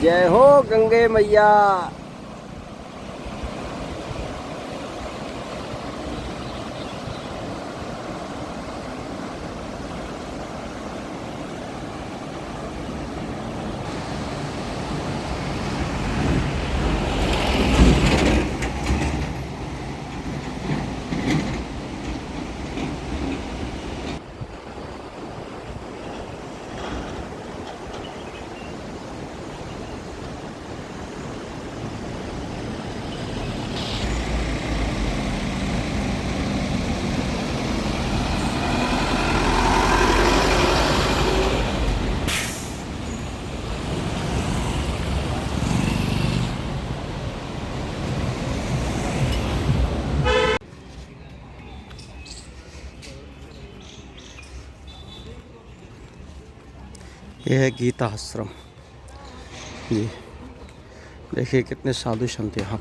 जय हो गंगे मैया। यह है गीता आश्रम जी। देखिए कितने साधु संत यहाँ।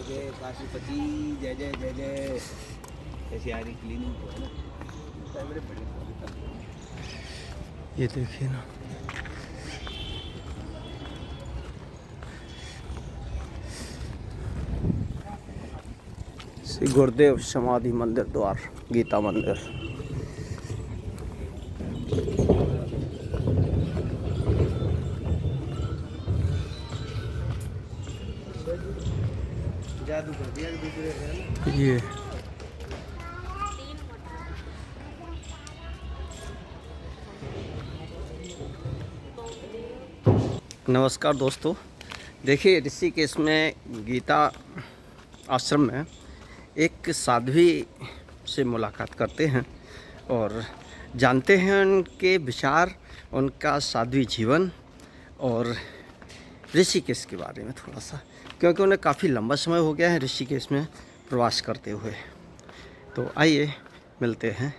जय काशीपति, जय जय जय जय। ऐसी आ रही क्लीनिंग है ना, कैमरे बड़े। ये देखिए ना, श्री गुरुदेव समाधि मंदिर द्वार, गीता मंदिर। जादू कर दिया दूसरे है ना। ये नमस्कार दोस्तों, देखिए ऋषिकेश में गीता आश्रम में एक साध्वी से मुलाकात करते हैं और जानते हैं उनके विचार, उनका साध्वी जीवन और ऋषिकेश के बारे में थोड़ा सा, क्योंकि उन्हें काफ़ी लंबा समय हो गया है ऋषिकेश में प्रवास करते हुए। तो आइए मिलते हैं।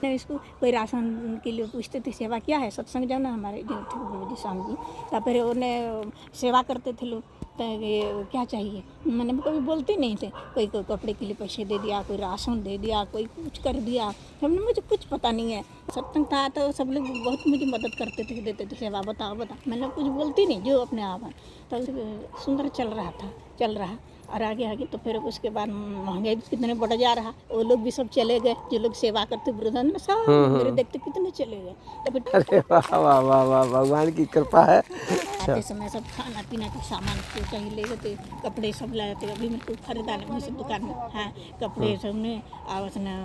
इसको कोई राशन के लिए पूछते थे, सेवा क्या है सत्संग जाना हमारे जो थे गुरुजी स्वामी जी, तब फिर उन्हें सेवा करते थे लोग। तो ये क्या चाहिए, मैंने कभी बोलते नहीं थे। कोई कपड़े के लिए पैसे दे दिया, कोई राशन दे दिया, कोई कुछ कर दिया। हमने मुझे कुछ पता नहीं है। सत्संग था तो सब लोग बहुत मुझे मदद करते थे, देते थे सेवा, बताओ बताओ। मैंने कुछ बोलती नहीं, जो अपने आप है। तो सुंदर चल रहा और आगे आगे तो फिर उसके बाद महंगाई कितने बढ़ जा रहा, वो लोग भी सब चले गए जो लोग सेवा करते वृद्धन में, सब मेरे देखते कितने चले गए। तो फिर अरे वाह वाह वाह वाह, भगवान की कृपा है। आते समय सब खाना पीना का सामान तो चाहिए ले गए थे, कपड़े सब लाए थे। अभी मेरे को खरीदा नहीं सब दुकान में, हाँ कपड़े सब में और उसने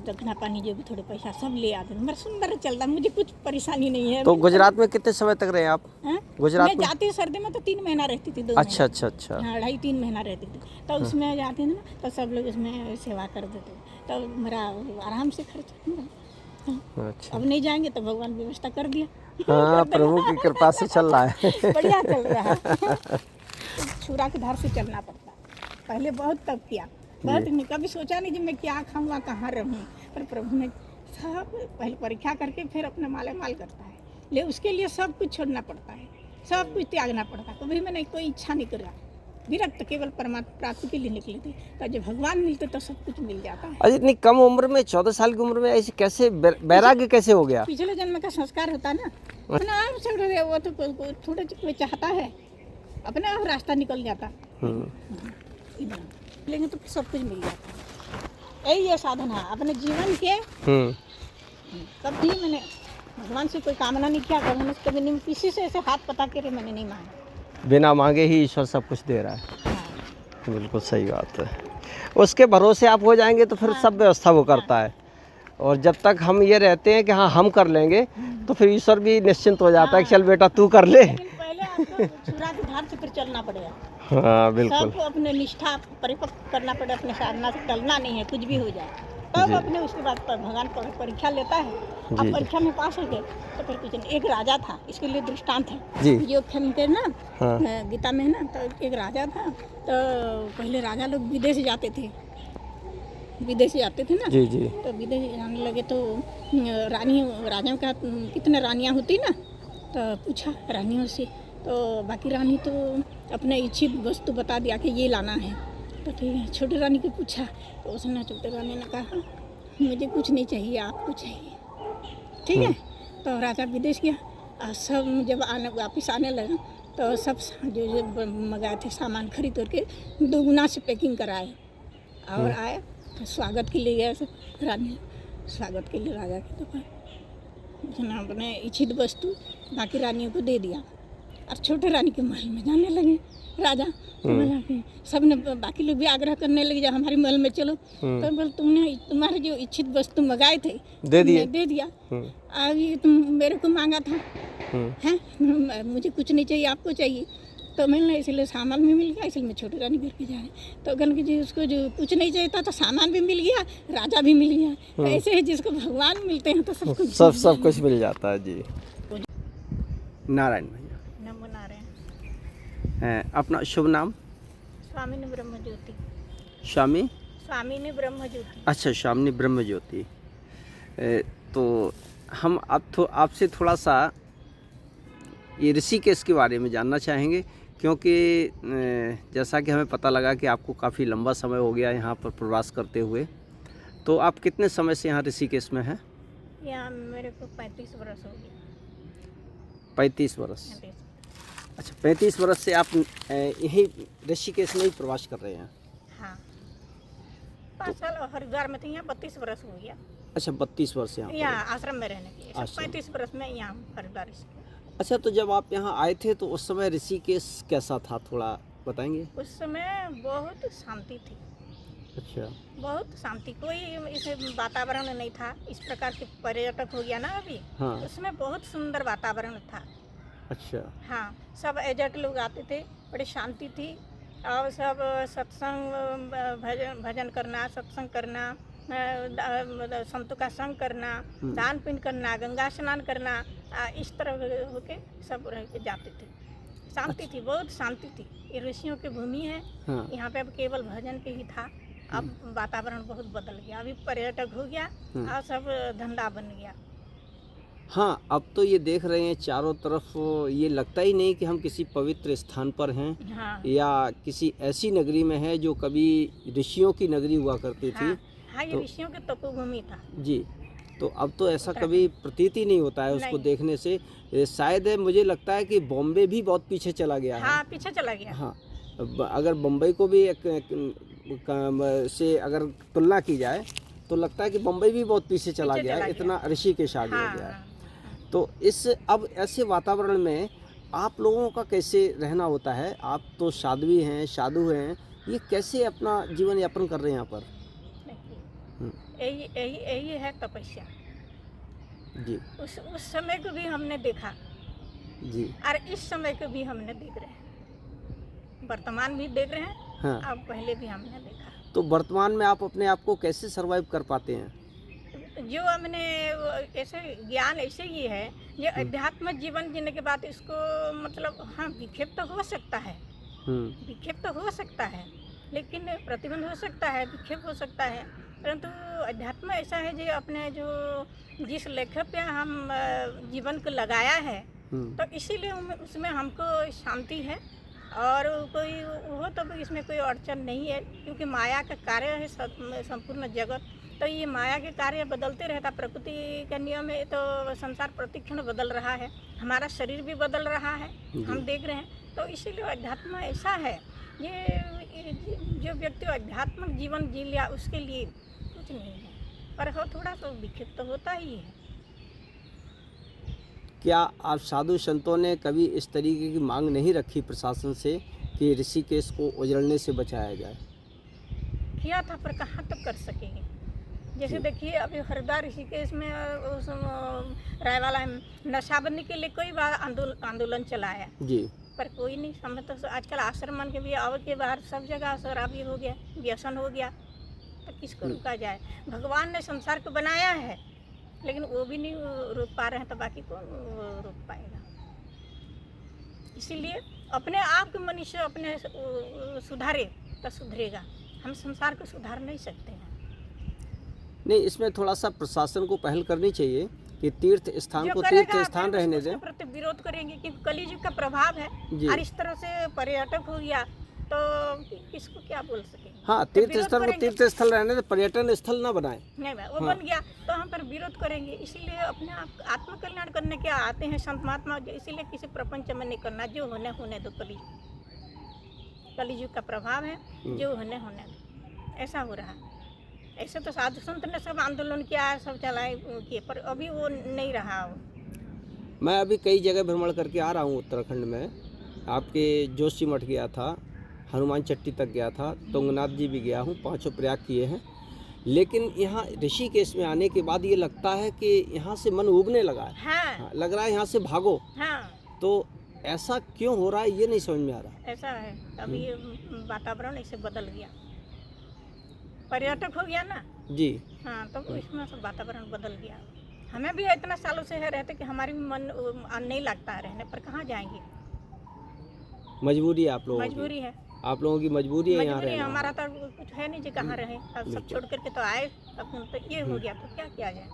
दक्षिणा पानी जो भी थोड़े पैसा सब ले आते। मेरा सुंदर चलता, मुझे कुछ परेशानी नहीं है। तो गुजरात में कितने समय तक रहे आप? गुजरात मैं जाती सर्दी में तो 3 महीना रहती थी, 2 अच्छा अच्छा अच्छा। हाँ 2.5-3 महीना रहती थी। तो उसमें जाती थी ना, तो सब लोग उसमें सेवा कर देते, तो मेरा आराम से खर्चा। अच्छा, अब नहीं जाएंगे तो भगवान व्यवस्था कर दिया। हाँ प्रभु की कृपा से चल रहा है। बढ़िया चल रहा है। छुरा के धार से चलना पड़ता है। पहले बहुत तप किया, बहुत नहीं, कभी सोचा नहीं कि मैं क्या खाऊंगा, कहाँ रहूँ, पर प्रभु ने सब पहले परीक्षा करके फिर अपने माल करता है। ले उसके लिए सब कुछ छोड़ना पड़ता है, सब कुछ त्यागना पड़ता है। कभी मैंने कोई इच्छा नहीं करा, विरक्त केवल परमात्मा प्राप्ति के लिए निकली थी। तो जब भगवान मिलते तो सब कुछ मिल जाता है। अरे इतनी कम उम्र में, 14 साल की उम्र में ऐसे कैसे वैराग्य कैसे हो गया? पिछले जन्म का संस्कार होता है ना, अपने आप चल रहे, वो तो थोड़ा कोई चाहता है, अपने आप रास्ता निकल जाता। लेकिन तो सब कुछ मिल जाता है। यही ये साधन है अपने जीवन के। कभी मैंने भगवान से कोई कामना नहीं किया, कभी नहीं, किसी से ऐसे हाथ पता के मैंने नहीं मांगा। बिना मांगे ही ईश्वर सब कुछ दे रहा है। बिल्कुल सही बात है। उसके भरोसे आप हो जाएंगे तो फिर सब व्यवस्था वो करता है। और जब तक हम ये रहते हैं कि हाँ हम कर लेंगे, तो फिर ईश्वर भी निश्चिंत हो जाता है कि चल बेटा तू कर ले। लेकिन पहले आपको छुरा के धार से फिर चलना पड़ेगा। हाँ बिल्कुल। सबको अपने निष्ठा परिपक्व करना पड़े, अपने साधना से टलना नहीं है, कुछ भी हो जाए तब अपने। उसके बाद भगवान परीक्षा लेता है, अब परीक्षा में पास हो गए तो फिर कुछ नहीं। एक राजा था, इसके लिए दृष्टांत है योग के ना, गीता में है ना। तो एक राजा था, तो पहले राजा लोग विदेश जाते थे, ना जी। तो विदेश जाने लगे तो रानी, राजाओं का कितने रानियाँ होती ना, तो पूछा रानियों से, तो बाकी रानी तो अपने इच्छित वस्तु बता दिया कि ये लाना है। तो ठीक है, छोटी रानी को पूछा तो उसने, छोटी रानी ने कहा मुझे कुछ नहीं चाहिए, आपको चाहिए। ठीक है। तो राजा विदेश गया और सब जब वापिस आने लगा तो सब जो जो मंगाए थे सामान खरीद करके दोगुना से पैकिंग कराए और आए तो स्वागत के लिए गए रानी, स्वागत के लिए राजा के तो अपने इच्छित वस्तु बाकी रानियों को दे दिया और छोटे रानी के महल में जाने लगे राजा। तो बोला कि सब ने बाकी लोग भी आग्रह करने लगे जब हमारे महल में चलो। तो बोल तुम्हारे जो इच्छित वस्तु मंगाए थे दे दिया अभी तुम मेरे को मांगा था हैं, मुझे कुछ नहीं चाहिए, आपको चाहिए। तो मैंने इसलिए सामान भी मिल गया, इसलिए मैं छोटी रानी घर के जा रही। तो गण जी उसको जो कुछ नहीं चाहिए था तो सामान भी मिल गया, राजा भी मिल गया। तो ऐसे है जिसको भगवान मिलते हैं तो सब कुछ मिल जाता है जी। नारायण भैया, नमो नारायण। अपना शुभ नाम? स्वामिनी ब्रह्म ज्योति। स्वामिनी ब्रह्म ज्योति। अच्छा, स्वामिनी ब्रह्म ज्योति। तो हम आपसे थोड़ा सा ये ऋषिकेश के बारे में जानना चाहेंगे, क्योंकि जैसा कि हमें पता लगा कि आपको काफ़ी लंबा समय हो गया यहाँ पर प्रवास करते हुए। तो आप कितने समय से यहाँ ऋषिकेश में हैं? यहाँ मेरे को 35 वर्ष हो गया। 35 वर्ष। अच्छा, 35 वर्ष से आप यही ऋषिकेश में ही प्रवास कर रहे हैं? हाँ, 5 साल हरिद्वार में थे, यहाँ 32 वर्ष हो गया। अच्छा, 32 वर्ष यहाँ आश्रम में रहने के 35 वर्ष में यहाँ हरिद्वार। अच्छा, तो जब आप यहाँ आए थे तो उस समय ऋषिकेश कैसा था, थोड़ा बताएंगे? उस समय बहुत शांति थी। अच्छा, बहुत शांति, कोई इसे वातावरण नहीं था इस प्रकार के पर्यटक हो गया ना अभी। हाँ। उसमें बहुत सुंदर वातावरण था। अच्छा। हाँ, सब एजेंट लोग आते थे, बड़ी शांति थी और सब सत्संग भजन करना, सत्संग करना, संतों का संग करना, दान पुण्य करना, गंगा स्नान करना, इस तरह होके सब रह के जाते थे। शांति थी, बहुत शांति थी। ये ऋषियों की भूमि है। हाँ। यहाँ पे अब केवल भजन के ही था। अब वातावरण बहुत बदल गया, अभी पर्यटक हो गया और सब धंधा बन गया। हाँ, अब तो ये देख रहे हैं चारों तरफ, ये लगता ही नहीं कि हम किसी पवित्र स्थान पर हैं। हाँ। या किसी ऐसी नगरी में है जो कभी ऋषियों की नगरी हुआ करती थी। हाँ, ये ऋषियों की तपोभूमि था जी। तो अब तो ऐसा कभी प्रतीत ही नहीं होता है उसको देखने से। शायद मुझे लगता है कि बॉम्बे भी बहुत पीछे चला गया है। हाँ, पीछे चला गया। हाँ, अगर बम्बई को भी से अगर तुलना की जाए तो लगता है कि बम्बई भी बहुत पीछे चला गया है, इतना ऋषिकेश आगे हो गया है। तो अब ऐसे वातावरण में आप लोगों का कैसे रहना होता है? आप तो साध्वी हैं, साधु हैं, ये कैसे अपना जीवन यापन कर रहे हैं यहाँ पर? यही है तपस्या जी। उस समय को भी हमने देखा जी, और इस समय को भी हमने देख रहे हैं, वर्तमान भी देख रहे हैं। हाँ। अब पहले भी हमने देखा। तो वर्तमान में आप अपने आप को कैसे सरवाइव कर पाते हैं? जो हमने ऐसे ज्ञान ऐसे ही है, ये अध्यात्म जीवन जीने के बाद इसको मतलब हाँ विक्षेप तो हो सकता है, विक्षेप तो हो सकता है, लेकिन प्रतिबंध हो सकता है, विक्षेप हो सकता है, परंतु अध्यात्म ऐसा है जो अपने जो जिस लेखे पे हम जीवन को लगाया है, तो इसीलिए उसमें हमको शांति है और कोई हो तो इसमें कोई अड़चन नहीं है, क्योंकि माया का कार्य है संपूर्ण जगत। तो ये माया के कार्य बदलते रहता, प्रकृति का नियम है, तो संसार प्रतिक्षण बदल रहा है, हमारा शरीर भी बदल रहा है, हम देख रहे हैं। तो इसीलिए अध्यात्म ऐसा है, ये जो व्यक्ति अध्यात्मिक जीवन जी लिया उसके लिए कुछ नहीं है, पर हो थोड़ा तो विक्षेप तो होता ही है। क्या आप साधु संतों ने कभी इस तरीके की मांग नहीं रखी प्रशासन से कि ऋषिकेश को उजड़ने से बचाया जाए? किया था, पर कहाँ तक कर सकेंगे। जैसे देखिए अभी हरिद्वार ऋषिकेश में उस रायवाला नशाबंदी के लिए कोई बार आंदोलन चलाया जी, पर कोई नहीं समझता। तो आजकल आश्रम के भी आवे के बाहर सब जगह शराबी हो गया, व्यसन हो गया, तो किसको रुका जाए? भगवान ने संसार को बनाया है, लेकिन वो भी नहीं रोक पा रहे हैं, तो बाकी कौन रोक पाएगा? इसीलिए अपने आप के मनुष्य अपने सुधारे तो सुधरेगा, हम संसार को सुधार नहीं सकते हैं। नहीं, इसमें थोड़ा सा प्रशासन को पहल करनी चाहिए कि तीर्थ स्थान को तीर्थ स्थान रहने दें। प्रति विरोध करेंगे कि कलियुग का प्रभाव है और इस तरह से पर्यटक हो गया तो किसको क्या बोल सकेंगे? हाँ, तीर्थ स्थल को तीर्थ स्थल रहने दे, पर्यटन स्थल ना बनाए। नहीं भाई, वो बन गया तो हम पर विरोध करेंगे। इसीलिए अपने आप आत्मकल्याण करने के आते हैं संत महात्मा, इसीलिए किसी प्रपंच में नहीं करना, जो होने दो। कलयुग का प्रभाव है, जो होने दो। ऐसा हो रहा है। ऐसे तो साधु संत ने सब आंदोलन किया, सब चलाए किए, पर अभी वो नहीं रहा। मैं अभी कई जगह भ्रमण करके आ रहा हूँ उत्तराखंड में। आपके जोशी मठ गया था, हनुमान चट्टी तक गया था, तुंगनाथ जी भी गया हूँ, 5 प्रयाग किए हैं। लेकिन यहाँ ऋषिकेश में आने के बाद ये लगता है कि यहाँ से मन उबने लगा है। हाँ, लग रहा है यहाँ से भागो। हाँ, तो ऐसा क्यों हो रहा है ये नहीं समझ में आ रहा। ऐसा है। अभी ये वातावरण ऐसे बदल गया, पर्यटक हो गया ना जी। हाँ, तो इसमें सब वातावरण बदल गया। हमें भी इतना सालों से है रहते कि हमारी मन नहीं लगता है रहने पर, कहाँ जाएंगे। मजबूरी है आप लोगों की। मजबूरी है, आप लोगों की मजबूरी है यहाँ मजबूरी है। रहना। हमारा तो कुछ है नहीं जी, कहाँ रहे। अब सब छोड़ करके तो आए, अब तो ये हो गया तो क्या किया जाए।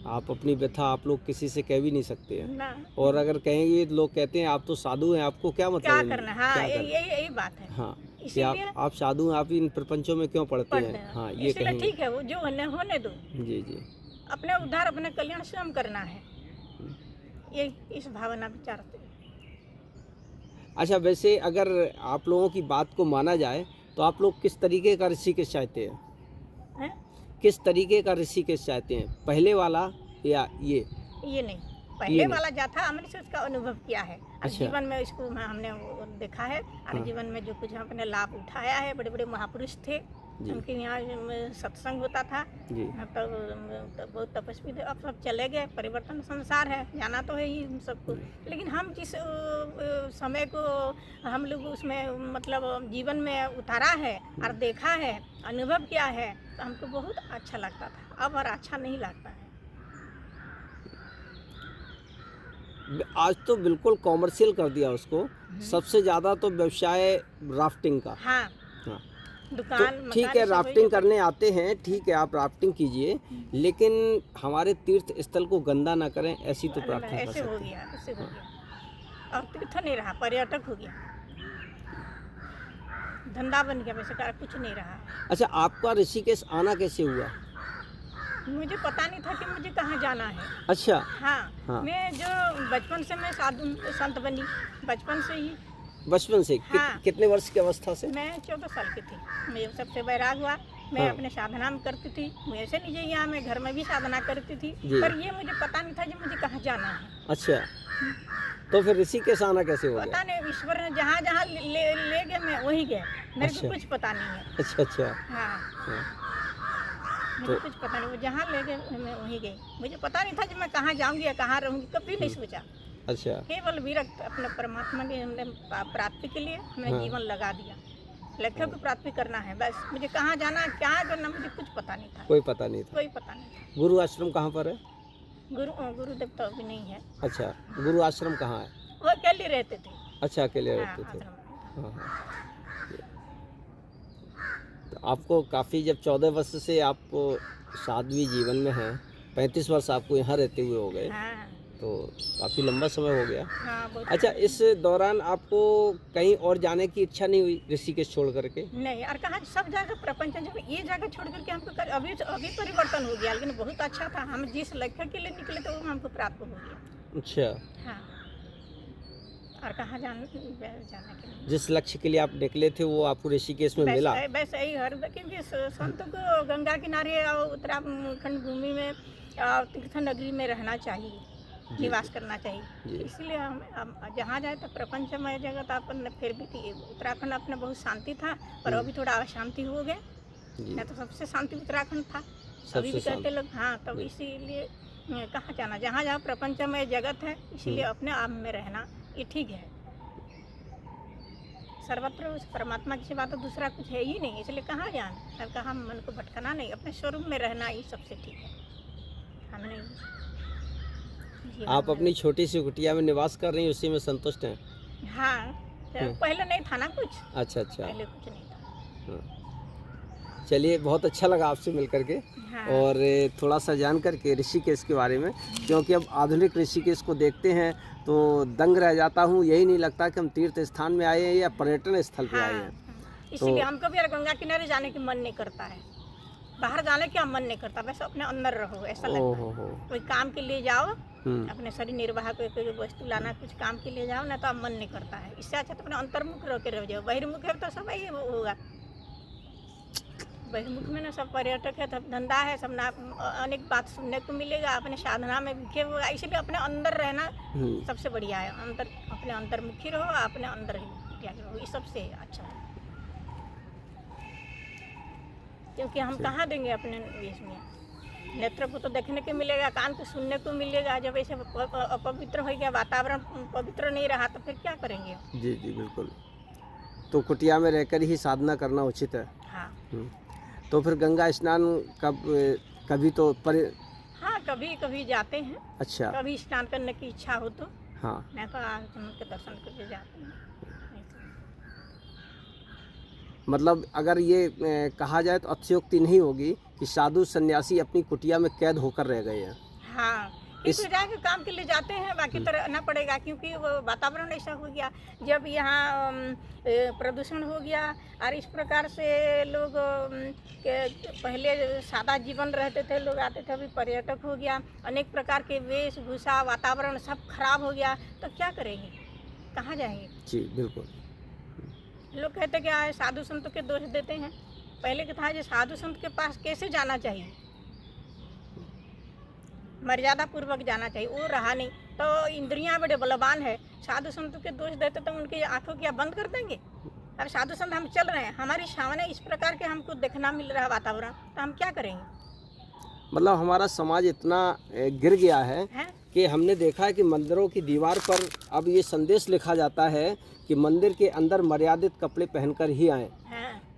आप अपनी व्यथा आप लोग किसी से कह भी नहीं सकते हैं, ना और अगर कहेंगे तो लोग कहते हैं आप तो साधु हैं, आपको क्या मतलब क्या है? करना। हाँ, क्या करना? यही बात है। हाँ, कि इसीलिए आप साधु हैं, आप इन प्रपंचों में क्यों पढ़ते पढ़ते हैं? हैं। हाँ, ये इसीलिए कहेंगे। ठीक है, वो जो होने दो। जी जी। अपने उद्धार, अपने कल्याण स्वयं करना है, ये इस भावना विचारते हैं। अच्छा, वैसे अगर आप लोगों की बात को माना जाए तो आप लोग किस तरीके का ऋषिकेश चाहते हैं? हैं? किस तरीके का ऋषिकेश चाहते हैं, पहले वाला या ये नहीं, पहले वाला जा था, हमने से उसका अनुभव किया है। और अच्छा। जीवन में इसको हमने वो देखा है, और जीवन में जो कुछ हमने लाभ उठाया है। बड़े बड़े महापुरुष थे, उनके यहाँ सत्संग होता था, जी। तो बहुत तपस्वी थे। अब सब चले गए, परिवर्तन संसार है, जाना तो है ही हम सबको। लेकिन हम जिस समय को हम लोग उसमें मतलब जीवन में उतारा है और देखा है, अनुभव किया है, तो हमको बहुत अच्छा लगता था। अब और अच्छा नहीं लगता है। आज तो बिल्कुल कॉमर्शियल कर दिया उसको। सबसे ज़्यादा तो व्यवसाय राफ्टिंग का। हाँ, हाँ, दुकान तो ठीक है, राफ्टिंग करने आते हैं, ठीक है, आप राफ्टिंग कीजिए, लेकिन हमारे तीर्थ स्थल को गंदा ना करें, ऐसी तो प्रार्थना कर ऐसे हो सकते हैं। गया, ऐसे हो गया। और तीर्थ नहीं रहा, पर्यटक हो गया, धंधा बन गया, वैसे कुछ नहीं रहा। अच्छा, आपका ऋषिकेश आना कैसे हुआ? मुझे पता नहीं था कि मुझे कहाँ जाना है। अच्छा। हाँ, हाँ। मैं जो बचपन से मैं साधु संत बनी, बचपन से ही। बचपन से? हाँ। कितने वर्ष की अवस्था से? मैं 14 साल की थी, मैं सबसे वैराग हुआ। मैं हाँ। अपने साधना में करती थी, मैं ऐसे नहीं जाइए, यहाँ मैं घर में भी साधना करती थी, जी। पर ये मुझे पता नहीं था कि मुझे कहाँ जाना है। अच्छा, तो फिर ऋषिकेश आना कैसे हो गया? पता नहीं, ईश्वर ने जहाँ जहाँ ले गए, मैं वहीं गए। मेरे अच्छा। को कुछ पता नहीं है। अच्छा अच्छा। हाँ, हाँ। मुझे कुछ पता नहीं, वो जहाँ ले गए मैं वहीं गई। मुझे पता नहीं था कि मैं कहाँ जाऊँगी या कहाँ रहूँगी, कभी नहीं सोचा। अच्छा। केवल विरक्त अपने परमात्मा की हमने प्राप्ति के लिए हमने हाँ। जीवन लगा दिया। लक्ष्य को प्राप्ति करना है बस। मुझे कहाँ जाना है, क्या करना, मुझे कुछ पता नहीं था। कोई पता नहीं था। कोई पता नहीं था। गुरु आश्रम कहाँ पर है? गुरुदेव तो अभी नहीं है। अच्छा, गुरु आश्रम कहाँ है? वो अकेले रहते थे। अच्छा, अकेले हाँ, रहते थे। आश्रम में। हाँ हाँ। तो आपको काफ़ी, जब 14 वर्ष से आप साध्वी जीवन में हैं, 35 वर्ष आपको यहाँ रहते हुए हो गए, हाँ, तो काफ़ी लंबा समय हो गया। हाँ, बहुत। अच्छा, इस दौरान आपको कहीं और जाने की इच्छा नहीं हुई ऋषिकेश छोड़ करके? नहीं, और कहाँ, सब जगह प्रपंच जब ये जगह छोड़ करके हमको अभी परिवर्तन हो गया, लेकिन बहुत अच्छा था। हम जिस लक्ष्य के लिए निकले तो वो हमको प्राप्त हो गया। अच्छा। हाँ, और कहाँ जाने के लिए, जिस लक्ष्य के लिए आप निकले थे वो आपको ऋषिकेश में मिला? वैसे ही हर, क्योंकि संतों को गंगा किनारे और उत्तराखंड भूमि में और तीर्थ नगरी में रहना चाहिए, निवास करना चाहिए। इसलिए हम जहाँ जाए तो प्रपंचमय जगत अपन फिर भी थी। उत्तराखंड अपने बहुत शांति था, पर अभी थोड़ा अशांति हो गया। नहीं तो सबसे शांति उत्तराखंड था, अभी भी कहते लोग। हाँ, तब इसीलिए कहाँ जाना, जहाँ जहाँ प्रपंचमय जगत है, इसीलिए अपने आप में रहना ये ठीक है। सर्वत्र उस परमात्मा की सिवा तो दूसरा कुछ है ही नहीं, इसलिए कहाँ जाना और कहाँ मन को भटकाना नहीं, अपने स्वरूप में रहना ही सबसे ठीक है। हमने आप अपनी छोटी सी कुटिया में निवास कर रही हैं, उसी में संतुष्ट हैं? हाँ, पहले नहीं था ना कुछ। अच्छा अच्छा। पहले कुछ नहीं था। हाँ। चलिए, बहुत अच्छा लगा आपसे मिल करके। हाँ। और थोड़ा सा जान करके ऋषिकेश के बारे में, क्योंकि अब आधुनिक ऋषिकेश को देखते हैं तो दंग रह जाता हूँ। यही नहीं लगता कि हम तीर्थ स्थान में आए हैं या पर्यटन स्थल पे आए हैं। इसलिए हमको भी गंगा किनारे जाने की मन नहीं करता है, बाहर जाने का मन नहीं करता, बस अपने अंदर रहो ऐसा लगता है। कोई काम के लिए जाओ, अपने शरीर निर्वाह कोई वस्तु लाना, कुछ काम के लिए जाओ ना, तो अब मन नहीं करता है। इससे अच्छा तो अपने अंतर्मुख रह के रह जाओ। बहिर्मुख है तो सब ही होगा। बहिर्मुख में ना सब पर्यटक है, सब धंधा है, सब ना अनेक बात सुनने को मिलेगा, अपने साधना में विखे होगा। इसीलिए अपने अंदर रहना सबसे बढ़िया है। अपने अंतर्मुखी रहो, अपने अंदर ही रहो, ये सबसे अच्छा है। क्योंकि हम कहाँ देंगे अपने इसमें, नेत्र को तो देखने को मिलेगा, कान को सुनने को मिलेगा। जब ऐसे अपवित्र हो गया, वातावरण पवित्र नहीं रहा, तो फिर क्या करेंगे? जी जी बिल्कुल। तो कुटिया में रहकर ही साधना करना उचित है। हाँ। तो फिर गंगा स्नान कभी तो हाँ, कभी कभी जाते हैं। अच्छा। कभी स्नान करने की इच्छा हो तो। हाँ। मैं तो आज उनके दर्शन करके जाती हूँ। मतलब अगर ये कहा जाए तो अतिशयोक्ति नहीं होगी कि साधु सन्यासी अपनी कुटिया में कैद होकर रह गए हैं। हाँ, इस वजह के काम के लिए जाते हैं, बाकी तो रहना पड़ेगा, क्योंकि वो वातावरण ऐसा हो गया। जब यहाँ प्रदूषण हो गया और इस प्रकार से लोग पहले सादा जीवन रहते थे, लोग आते थे, अभी पर्यटक हो गया, अनेक प्रकार के वेशभूषा, वातावरण सब खराब हो गया, तो क्या करेंगे, कहाँ जाएंगे? जी बिल्कुल। लोग कहते क्या है, साधु संत के दोष देते हैं। पहले के था जो साधु संत के पास कैसे जाना चाहिए, मर्यादा पूर्वक जाना चाहिए, वो रहा नहीं। तो इंद्रियां बड़े बलवान है, साधु संत के दोष देते तो उनकी आंखों क्या बंद कर देंगे? अब साधु संत हम चल रहे हैं, हमारी सामने इस प्रकार के हमको देखना मिल रहा है वातावरण, तो हम क्या करेंगे? मतलब हमारा समाज इतना गिर गया है कि हमने देखा है कि मंदिरों की दीवार पर अब ये संदेश लिखा जाता है कि मंदिर के अंदर मर्यादित कपड़े पहनकर ही आएं।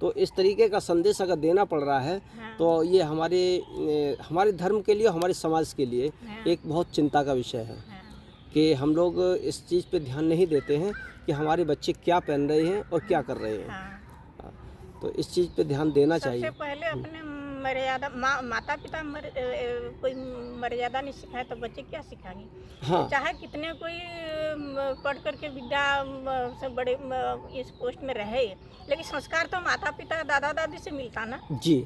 तो इस तरीके का संदेश अगर देना पड़ रहा है तो ये हमारे धर्म के लिए, हमारे समाज के लिए एक बहुत चिंता का विषय है कि हम लोग इस चीज़ पे ध्यान नहीं देते हैं कि हमारे बच्चे क्या पहन रहे हैं और क्या कर रहे हैं। तो इस चीज़ पे ध्यान देना चाहिए। सबसे पहले अपने मर्यादा, माता पिता कोई मर्यादा नहीं सिखाए तो बच्चे क्या सिखाएंगे? हाँ। चाहे कितने कोई पढ़ करके विद्या से बड़े इस पोस्ट में रहे, लेकिन संस्कार तो माता पिता दादा दादी से मिलता ना। जी।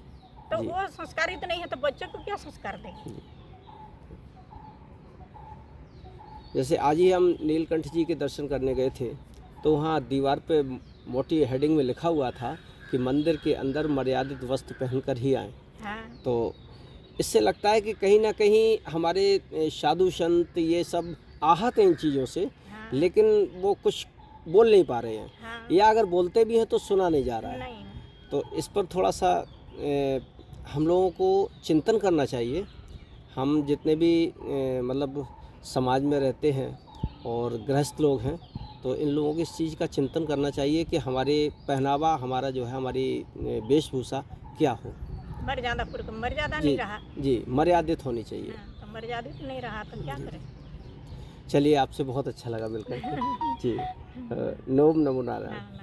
तो वो संस्कारित नहीं है तो बच्चों को क्या संस्कार देंगे? जैसे आज ही हम नीलकंठ जी के दर्शन करने गए थे, तो वहाँ दीवार पे मोटी हेडिंग में लिखा हुआ था कि मंदिर के अंदर मर्यादित वस्त्र पहनकर ही आएं। हाँ। तो इससे लगता है कि कहीं ना कहीं हमारे साधु संत ये सब आहत हैं इन चीज़ों से। हाँ। लेकिन वो कुछ बोल नहीं पा रहे हैं। हाँ। या अगर बोलते भी हैं तो सुना नहीं जा रहा है। नहीं। तो इस पर थोड़ा सा हम लोगों को चिंतन करना चाहिए। हम जितने भी मतलब समाज में रहते हैं और गृहस्थ लोग हैं, तो इन लोगों को इस चीज़ का चिंतन करना चाहिए कि हमारे पहनावा, हमारा जो है, हमारी वेशभूषा क्या हो। मर्यादा नहीं रहा। जी, मर्यादित होनी चाहिए। तो मर्यादित नहीं रहा तो क्या करें? चलिए, आपसे बहुत अच्छा लगा मिलकर। जी, नमो नारायण।